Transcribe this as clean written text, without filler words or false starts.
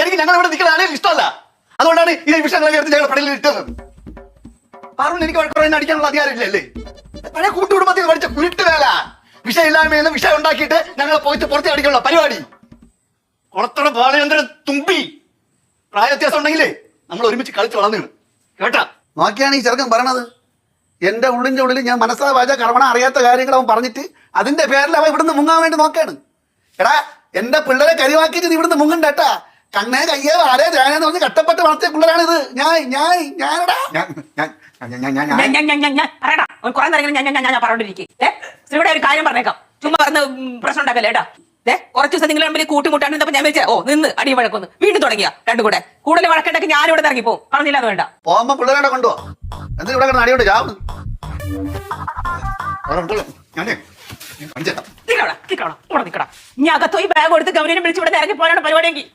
ശരിക്കും ഞങ്ങൾ ഇവിടെ നിൽക്കുന്ന ആളുകൾ ഇഷ്ടമല്ല. അതുകൊണ്ടാണ് ഈ വിഷയങ്ങളൊക്കെ എടുത്ത് ഞങ്ങൾ പടലിൽ ഇട്ടത്. പാറുവിന് എനിക്ക് വഴക്കുറവിന് അടിക്കാനുള്ള അധികാരമില്ലല്ലേ? പഴയ കൂട്ടുകുടുംബത്തിൽ പഠിച്ച കുരുട്ട് വേല. വിഷയം ഇല്ലായ്മയെന്ന് വിഷയം ഉണ്ടാക്കിയിട്ട് ഞങ്ങളെ പോയിട്ട് പുറത്ത് അടിക്കാനുള്ള പരിപാടി. കുളത്തോടെ ബാലചന്ദ്രൻ തുമ്പി. പ്രായ വ്യത്യാസം ഉണ്ടെങ്കിലേ നമ്മൾ ഒരുമിച്ച് കളിച്ച് വളർന്നു കേട്ടാ. നോക്കിയാണ് ഈ ചെറുക്കൻ പറയണത്. എന്റെ ഉള്ളിന്റെ ഉള്ളിൽ ഞാൻ മനസ്സാ വാച കർമ്മണ അറിയാത്ത കാര്യങ്ങൾ അവൻ പറഞ്ഞിട്ട് അതിന്റെ പേരിൽ അവൻ ഇവിടുന്ന് മുങ്ങാൻ വേണ്ടി നോക്കാണ്. എടാ എന്റെ പിള്ളേരെ കരിവാക്കിയിട്ട് നീ ഇവിടുന്ന് മുങ്ങണ്ടേട്ടാ. കണ്ണേ കയ്യേ ആരേ ജാനെന്ന് പറഞ്ഞ് കഷ്ടപ്പെട്ട് വളർത്തിയ പിള്ളേരാണിത്. ശ്രീയുടെ ഒരു കാര്യം പറഞ്ഞേക്കാം, ചുമ്മാ പറഞ്ഞ് പ്രശ്നം ഉണ്ടാക്കല്ലേട്ടാ. കുറച്ച് ദിവസം നിങ്ങൾ തമ്മിൽ കൂട്ടിമുട്ടാൻ ഞാൻ വെച്ചാൽ നിന്ന് അടിയും വഴക്കൊന്ന് വീണ്ടും തുടങ്ങിയ രണ്ടും കൂടെ കൂടുതൽ വഴക്കുണ്ടാക്കി ഞാനിവിടെ ഇറങ്ങി പോകും. പറഞ്ഞില്ല അത് വേണ്ട. പോകുമ്പോ പിള്ളേരെ കൊണ്ടുപോ. എന്തിനാ ഇവിടെ കിടന്ന് അടിയോണ്ട് ചാവുന്നു? ഞാൻ അകത്തോ ഈ ബാഗ് കൊടുത്ത് ഗൗരിനെ വിളിച്ച് ഇവിടെ ഇറങ്ങി പോയാണ് പരിപാടിയെങ്കിൽ